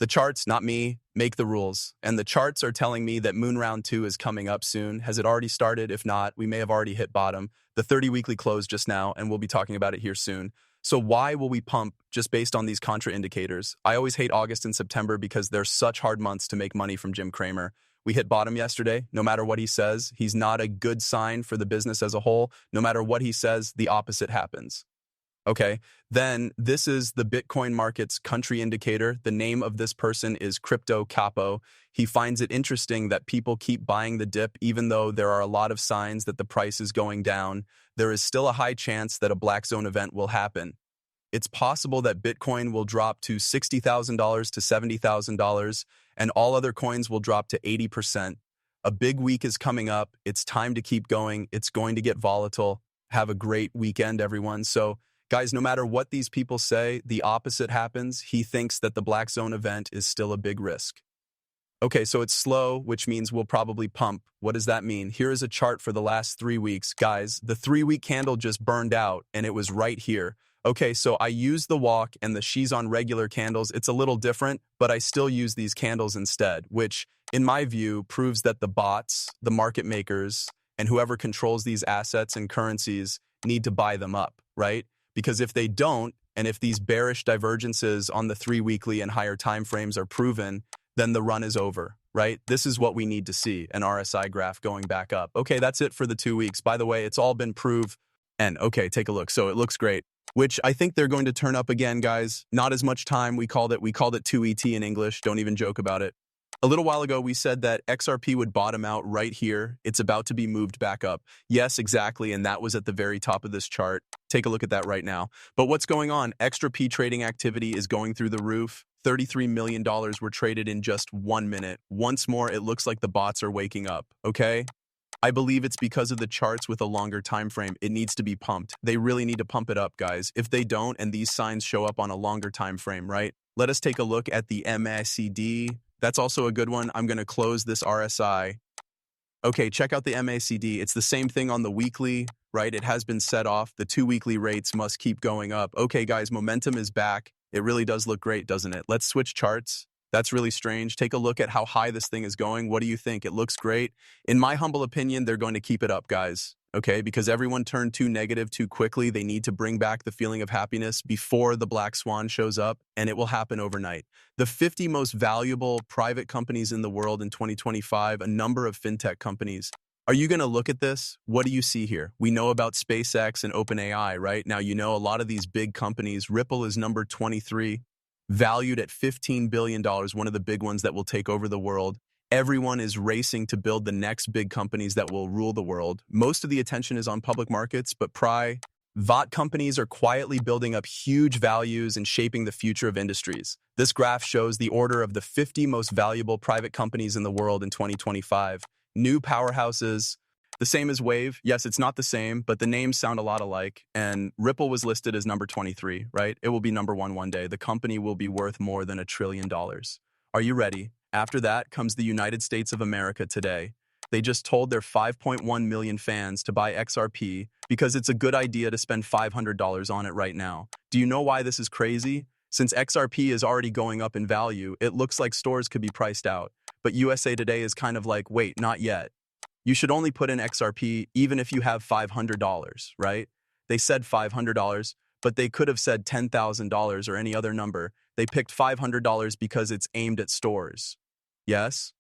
The charts, not me, make the rules. And the charts are telling me that Moon Round 2 is coming up soon. Has it already started? If not, we may have already hit bottom. The 30 weekly closed just now, and we'll be talking about it here soon. So why will we pump just based on these contraindicators? I always hate August and September because they're such hard months to make money from Jim Cramer. We hit bottom yesterday. No matter what he says, he's not a good sign for the business as a whole. No matter what he says, the opposite happens. Okay, then this is the Bitcoin market's country indicator. The name of this person is Crypto Capo. He finds it interesting that people keep buying the dip even though there are a lot of signs that the price is going down. There is still a high chance that a black zone event will happen. It's possible that Bitcoin will drop to $60,000 to $70,000 and all other coins will drop to 80%. A big week is coming up. It's time to keep going. It's going to get volatile. Have a great weekend, everyone. So, guys, no matter what these people say, the opposite happens. He thinks that the black zone event is still a big risk. Okay, so it's slow, which means we'll probably pump. What does that mean? Here is a chart for the last 3 weeks. Guys, the 3-week candle just burned out, and it was right here. Okay, so I use the walk and the she's on regular candles. It's a little different, but I still use these candles instead, which, in my view, proves that the bots, the market makers, and whoever controls these assets and currencies need to buy them up, right? Because if they don't, and if these bearish divergences on the 3-weekly and higher time frames are proven, then the run is over, right? This is what we need to see, an RSI graph going back up. Okay, that's it for the 2 weeks. By the way, it's all been proved. And okay, take a look. So it looks great, which I think they're going to turn up again, guys. Not as much time. We called it 2ET in English. Don't even joke about it. A little while ago, we said that XRP would bottom out right here. It's about to be moved back up. Yes, exactly, and that was at the very top of this chart. Take a look at that right now. But what's going on? XRP trading activity is going through the roof. $33 million were traded in just 1 minute. Once more, it looks like the bots are waking up, okay? I believe it's because of the charts with a longer time frame. It needs to be pumped. They really need to pump it up, guys. If they don't, and these signs show up on a longer time frame, right? Let us take a look at the MACD. That's also a good one. I'm going to close this RSI. Okay, check out the MACD. It's the same thing on the weekly, right? It has been set off. The 2-weekly rates must keep going up. Okay, guys, momentum is back. It really does look great, doesn't it? Let's switch charts. That's really strange. Take a look at how high this thing is going. What do you think? It looks great. In my humble opinion, they're going to keep it up, guys. Okay, because everyone turned too negative too quickly. They need to bring back the feeling of happiness before the black swan shows up, and it will happen overnight. The 50 most valuable private companies in the world in 2025, a number of fintech companies. Are you going to look at this? What do you see here? We know about SpaceX and OpenAI, right? Now, you know a lot of these big companies. Ripple is number 23, valued at $15 billion, one of the big ones that will take over the world. Everyone is racing to build the next big companies that will rule the world. Most of the attention is on public markets, but private companies are quietly building up huge values and shaping the future of industries. This graph shows the order of the 50 most valuable private companies in the world in 2025. New powerhouses, the same as Wave. Yes, it's not the same, but the names sound a lot alike. And Ripple was listed as number 23, right? It will be number 1 one day. The company will be worth more than $1 trillion. Are you ready? After that comes the United States of America today. They just told their 5.1 million fans to buy XRP because it's a good idea to spend $500 on it right now. Do you know why this is crazy? Since XRP is already going up in value, it looks like stores could be priced out. But USA Today is kind of like, wait, not yet. You should only put in XRP even if you have $500, right? They said $500, but they could have said $10,000 or any other number. They picked $500 because it's aimed at stores. Yes?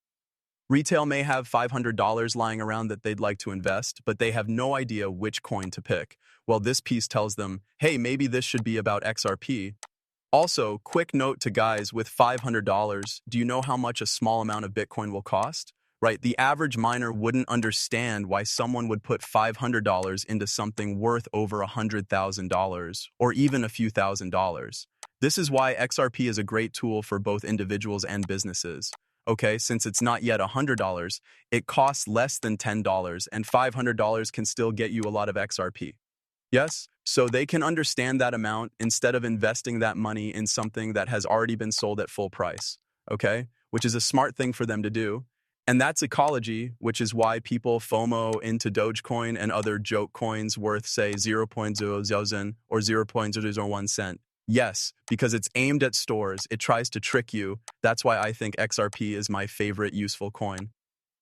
Retail may have $500 lying around that they'd like to invest, but they have no idea which coin to pick. Well, this piece tells them, hey, maybe this should be about XRP. Also, quick note to guys with $500, do you know how much a small amount of Bitcoin will cost? Right, the average miner wouldn't understand why someone would put $500 into something worth over $100,000 or even a few $1,000s. This is why XRP is a great tool for both individuals and businesses. Okay, since it's not yet $100, it costs less than $10, and $500 can still get you a lot of XRP. Yes? So they can understand that amount instead of investing that money in something that has already been sold at full price. Okay? Which is a smart thing for them to do. And that's ecology, which is why people FOMO into Dogecoin and other joke coins worth, say, 0.00 or 0.001 cent. Yes, because it's aimed at stores. It tries to trick you. That's why I think XRP is my favorite useful coin.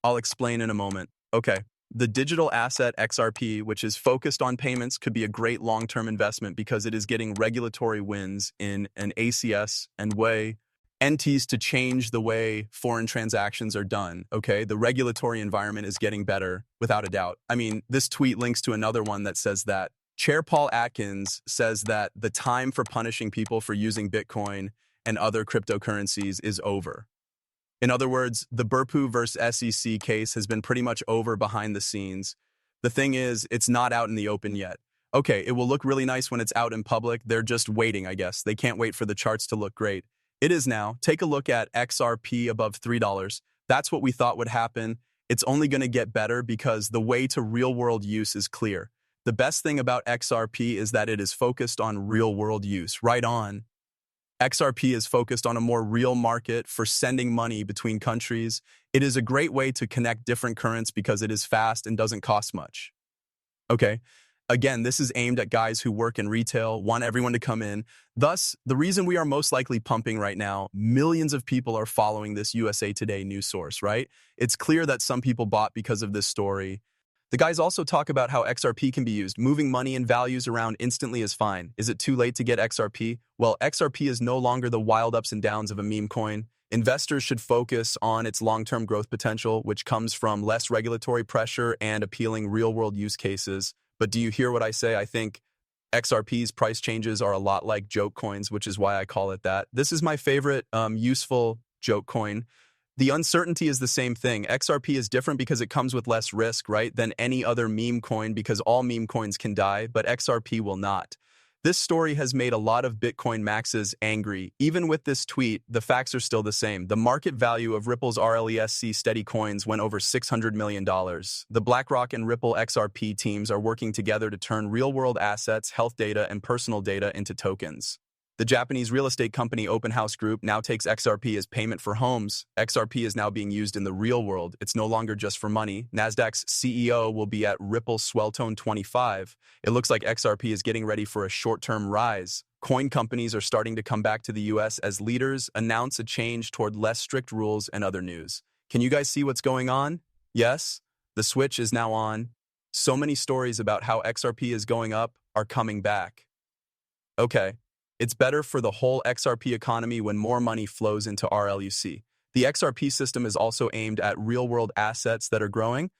I'll explain in a moment. Okay. The digital asset XRP, which is focused on payments, could be a great long-term investment because it is getting regulatory wins in an ACS and way entities to change the way foreign transactions are done. Okay. The regulatory environment is getting better without a doubt. I mean, this tweet links to another one that says that Chair Paul Atkins says that the time for punishing people for using Bitcoin and other cryptocurrencies is over. In other words, the Burpoo versus SEC case has been pretty much over behind the scenes. The thing is, it's not out in the open yet. Okay, it will look really nice when it's out in public. They're just waiting, I guess. They can't wait for the charts to look great. It is now. Take a look at XRP above $3. That's what we thought would happen. It's only going to get better because the way to real-world use is clear. The best thing about XRP is that it is focused on real-world use. Right on. XRP is focused on a more real market for sending money between countries. It is a great way to connect different currents because it is fast and doesn't cost much. Okay. Again, this is aimed at guys who work in retail, want everyone to come in. Thus, the reason we are most likely pumping right now, millions of people are following this USA Today news source, right? It's clear that some people bought because of this story. The guys also talk about how XRP can be used. Moving money and values around instantly is fine. Is it too late to get XRP? Well, XRP is no longer the wild ups and downs of a meme coin. Investors should focus on its long-term growth potential, which comes from less regulatory pressure and appealing real-world use cases. But do you hear what I say? I think XRP's price changes are a lot like joke coins, which is why I call it that. This is my favorite useful joke coin. The uncertainty is the same thing. XRP is different because it comes with less risk, right, than any other meme coin because all meme coins can die, but XRP will not. This story has made a lot of Bitcoin maxes angry. Even with this tweet, the facts are still the same. The market value of Ripple's RLESC steady coins went over $600 million. The BlackRock and Ripple XRP teams are working together to turn real-world assets, health data, and personal data into tokens. The Japanese real estate company Open House Group now takes XRP as payment for homes. XRP is now being used in the real world. It's no longer just for money. Nasdaq's CEO will be at Ripple Swelltone 25. It looks like XRP is getting ready for a short-term rise. Coin companies are starting to come back to the US as leaders announce a change toward less strict rules and other news. Can you guys see what's going on? Yes, the switch is now on. So many stories about how XRP is going up are coming back. Okay. It's better for the whole XRP economy when more money flows into RLUC. The XRP system is also aimed at real-world assets that are growing.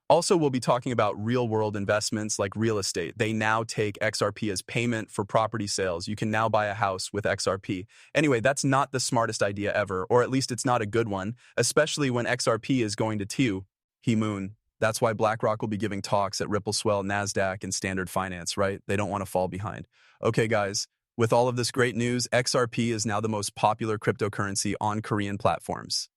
Also, we'll be talking about real-world investments like real estate. They now take XRP as payment for property sales. You can now buy a house with XRP. Anyway, that's not the smartest idea ever, or at least it's not a good one, especially when XRP is going to Moon. That's why BlackRock will be giving talks at Ripple Swell, Nasdaq, and Standard Finance, right? They don't want to fall behind. Okay, guys. With all of this great news, XRP is now the most popular cryptocurrency on Korean platforms.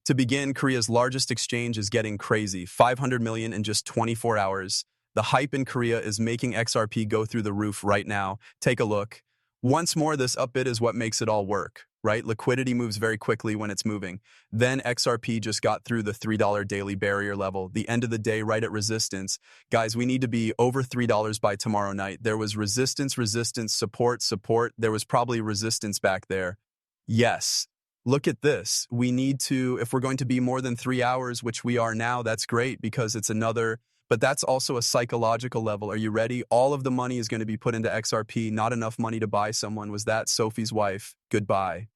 To begin, Korea's largest exchange is getting crazy, 500 million in just 24 hours. The hype in Korea is making XRP go through the roof right now. Take a look. Once more, this upbid is what makes it all work, right? Liquidity moves very quickly when it's moving. Then XRP just got through the $3 daily barrier level, the end of the day right at resistance. Guys, we need to be over $3 by tomorrow night. There was resistance, support. There was probably resistance back there. Yes. Look at this. We need to, if we're going to be more than 3 hours, which we are now, that's great because it's another, but that's also a psychological level. Are you ready? All of the money is going to be put into XRP, not enough money to buy someone. Was that Sophie's wife? Goodbye.